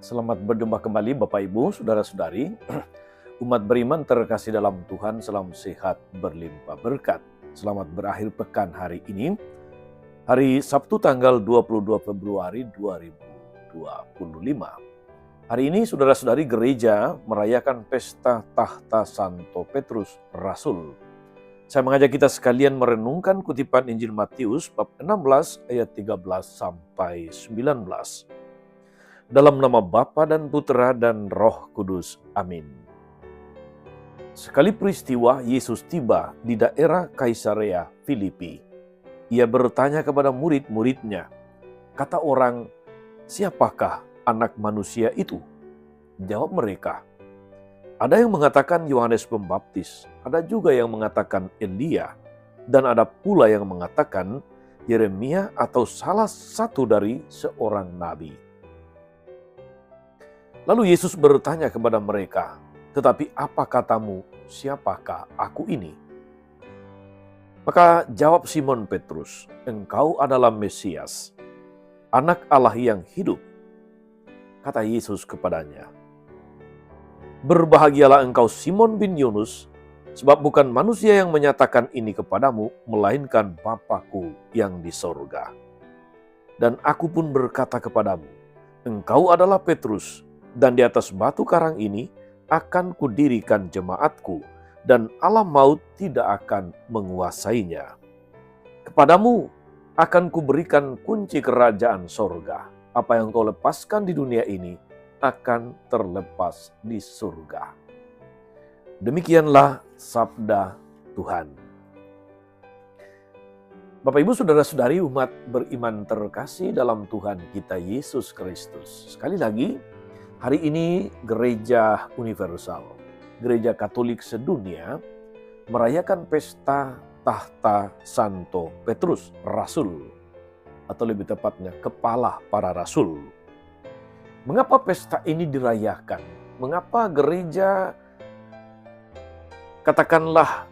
Selamat berjumpa kembali Bapak Ibu, Saudara-saudari. Umat beriman terkasih dalam Tuhan, salam sehat berlimpah berkat. Selamat berakhir pekan hari ini. Hari Sabtu tanggal 22 Februari 2025. Hari ini saudara-saudari gereja merayakan pesta tahta Santo Petrus Rasul. Saya mengajak kita sekalian merenungkan kutipan Injil Matius bab 16 ayat 13 sampai 19. Dalam nama Bapa dan Putera dan Roh Kudus. Amin. Sekali peristiwa Yesus tiba di daerah Kaisarea Filipi. Ia bertanya kepada murid-muridnya, kata orang, siapakah anak manusia itu? Jawab mereka, ada yang mengatakan Yohanes Pembaptis, ada juga yang mengatakan Elia, dan ada pula yang mengatakan Yeremia atau salah satu dari seorang nabi. Lalu Yesus bertanya kepada mereka, tetapi apa katamu, siapakah aku ini? Maka jawab Simon Petrus, engkau adalah Mesias, anak Allah yang hidup. Kata Yesus kepadanya, berbahagialah engkau Simon bin Yunus, sebab bukan manusia yang menyatakan ini kepadamu, melainkan Bapa-Ku yang di sorga. Dan aku pun berkata kepadamu, engkau adalah Petrus, dan di atas batu karang ini akan kudirikan jemaatku, dan alam maut tidak akan menguasainya. Kepadamu akan kuberikan kunci kerajaan sorga. Apa yang kau lepaskan di dunia ini akan terlepas di surga. Demikianlah sabda Tuhan. Bapak Ibu Saudara-saudari umat beriman terkasih dalam Tuhan kita Yesus Kristus. Sekali lagi, hari ini Gereja Universal, Gereja Katolik sedunia, merayakan pesta tahta Santo Petrus Rasul, atau lebih tepatnya kepala para rasul. Mengapa pesta ini dirayakan? Mengapa gereja katakanlah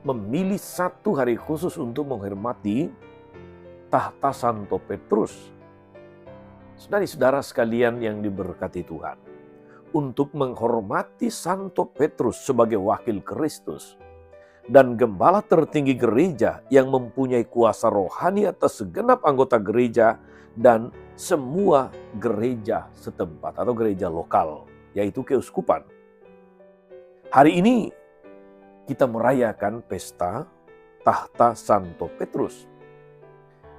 memilih satu hari khusus untuk menghormati tahta Santo Petrus? Saudara-saudara sekalian yang diberkati Tuhan, untuk menghormati Santo Petrus sebagai wakil Kristus dan gembala tertinggi gereja yang mempunyai kuasa rohani atas segenap anggota gereja dan semua gereja setempat atau gereja lokal, yaitu keuskupan. Hari ini kita merayakan pesta tahta Santo Petrus.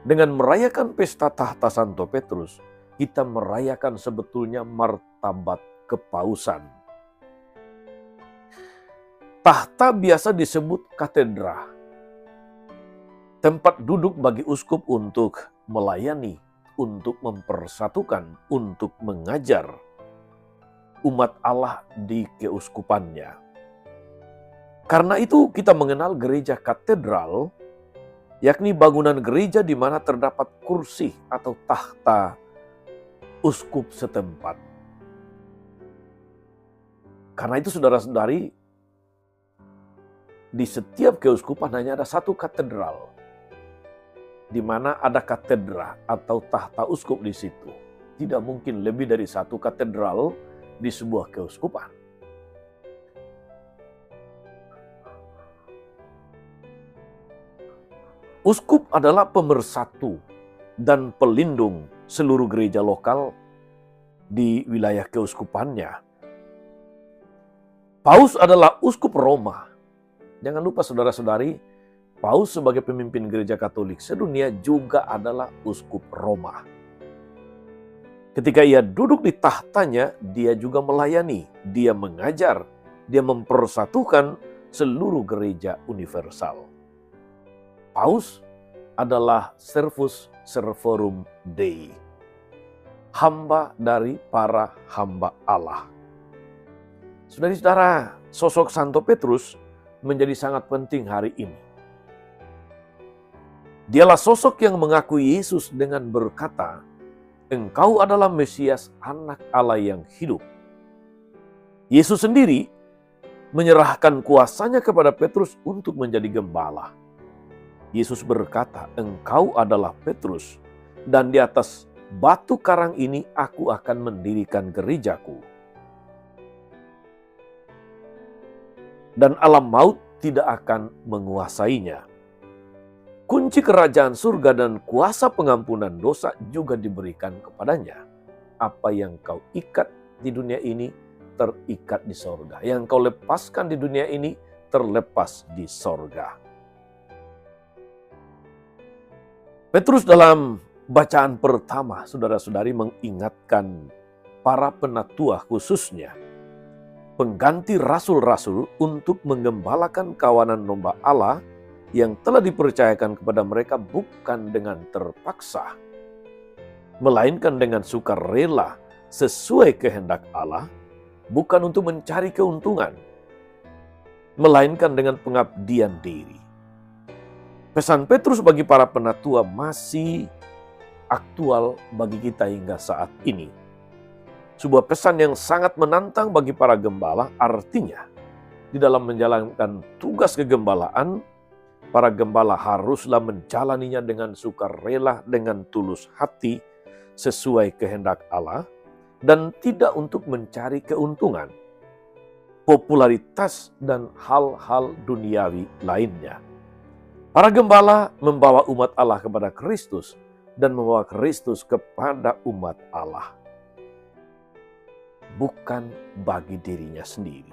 Dengan merayakan pesta tahta Santo Petrus, kita merayakan sebetulnya martabat kepausan. Tahta biasa disebut katedra, tempat duduk bagi uskup untuk melayani, untuk mempersatukan, untuk mengajar umat Allah di keuskupannya. Karena itu kita mengenal gereja katedral, yakni bangunan gereja di mana terdapat kursi atau tahta uskup setempat. Karena itu saudara-saudari, di setiap keuskupan hanya ada satu katedral, di mana ada katedra atau tahta uskup di situ. Tidak mungkin lebih dari satu katedral di sebuah keuskupan. Uskup adalah pemersatu dan pelindung seluruh gereja lokal di wilayah keuskupannya. Paus adalah uskup Roma. Jangan lupa saudara-saudari, Paus sebagai pemimpin gereja Katolik sedunia juga adalah uskup Roma. Ketika ia duduk di tahtanya, dia juga melayani, dia mengajar, dia mempersatukan seluruh gereja universal. Paus adalah Servus Servorum Dei, hamba dari para hamba Allah. Saudara-saudara, sosok Santo Petrus menjadi sangat penting hari ini. Dialah sosok yang mengakui Yesus dengan berkata, engkau adalah Mesias, anak Allah yang hidup. Yesus sendiri menyerahkan kuasanya kepada Petrus untuk menjadi gembala. Yesus berkata, engkau adalah Petrus, dan di atas batu karang ini aku akan mendirikan gerejaku. Dan alam maut tidak akan menguasainya. Kunci kerajaan surga dan kuasa pengampunan dosa juga diberikan kepadanya. Apa yang kau ikat di dunia ini, terikat di sorga. Yang kau lepaskan di dunia ini, terlepas di sorga. Petrus dalam bacaan pertama, saudara-saudari, mengingatkan para penatua khususnya pengganti rasul-rasul untuk menggembalakan kawanan domba Allah yang telah dipercayakan kepada mereka bukan dengan terpaksa, melainkan dengan sukarela sesuai kehendak Allah, bukan untuk mencari keuntungan, melainkan dengan pengabdian diri. Pesan Petrus bagi para penatua masih aktual bagi kita hingga saat ini. Sebuah pesan yang sangat menantang bagi para gembala, artinya di dalam menjalankan tugas kegembalaan, para gembala haruslah menjalaninya dengan sukarela, dengan tulus hati, sesuai kehendak Allah, dan tidak untuk mencari keuntungan, popularitas, dan hal-hal duniawi lainnya. Para gembala membawa umat Allah kepada Kristus dan membawa Kristus kepada umat Allah, bukan bagi dirinya sendiri.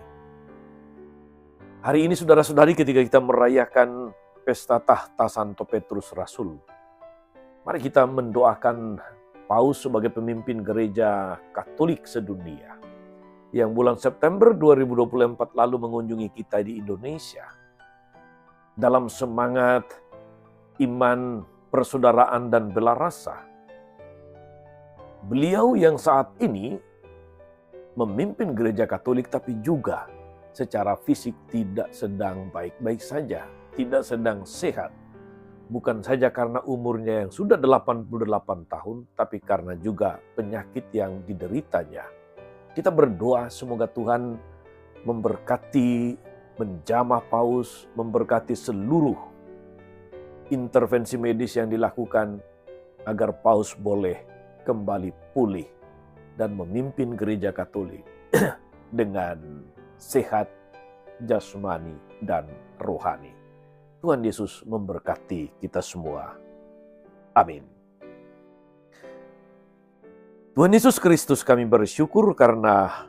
Hari ini saudara-saudari, ketika kita merayakan pesta tahta Santo Petrus Rasul, mari kita mendoakan Paus sebagai pemimpin gereja Katolik sedunia yang bulan September 2024 lalu mengunjungi kita di Indonesia dalam semangat iman, persaudaraan, dan bela rasa. Beliau yang saat ini memimpin gereja Katolik, tapi juga secara fisik tidak sedang baik-baik saja, tidak sedang sehat. Bukan saja karena umurnya yang sudah 88 tahun, tapi karena juga penyakit yang dideritanya. Kita berdoa semoga Tuhan memberkati, menjamah Paus, memberkati seluruh intervensi medis yang dilakukan agar Paus boleh kembali pulih dan memimpin gereja Katolik dengan sehat jasmani dan rohani. Tuhan Yesus memberkati kita semua. Amin. Tuhan Yesus Kristus, kami bersyukur karena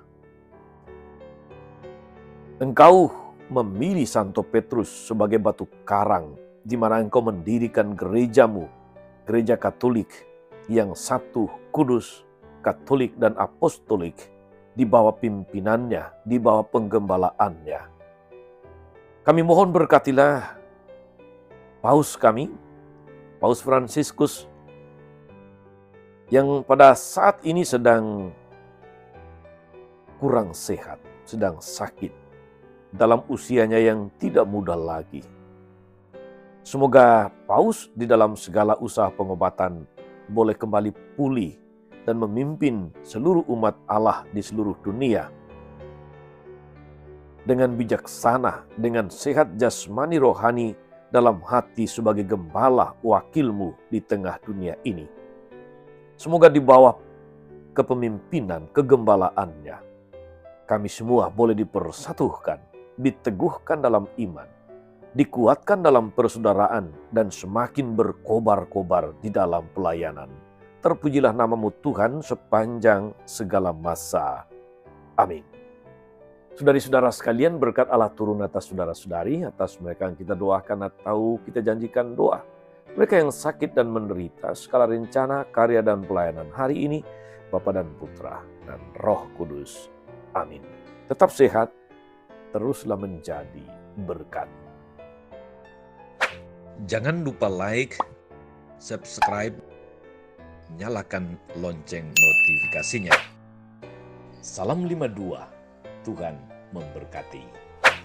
Engkau memilih Santo Petrus sebagai batu karang di mana Engkau mendirikan gerejamu, gereja Katolik yang satu, kudus, Katolik dan apostolik, di bawah pimpinannya, di bawah penggembalaannya. Kami mohon berkatilah Paus kami, Paus Fransiskus, yang pada saat ini sedang kurang sehat, sedang sakit, dalam usianya yang tidak muda lagi. Semoga Paus di dalam segala usaha pengobatan boleh kembali pulih dan memimpin seluruh umat Allah di seluruh dunia dengan bijaksana, dengan sehat jasmani rohani dalam hati sebagai gembala wakilmu di tengah dunia ini. Semoga di bawah kepemimpinan, kegembalaannya, kami semua boleh dipersatukan, diteguhkan dalam iman, dikuatkan dalam persaudaraan, dan semakin berkobar-kobar di dalam pelayanan. Terpujilah namamu Tuhan sepanjang segala masa. Amin. Saudari-saudara sekalian, berkat Allah turun atas saudara-saudari, atas mereka yang kita doakan atau kita janjikan doa. Mereka yang sakit dan menderita, segala rencana, karya, dan pelayanan hari ini, Bapa dan Putra, dan Roh Kudus. Amin. Tetap sehat, teruslah menjadi berkat. Jangan lupa like, subscribe, nyalakan lonceng notifikasinya. Salam 52, Tuhan memberkati.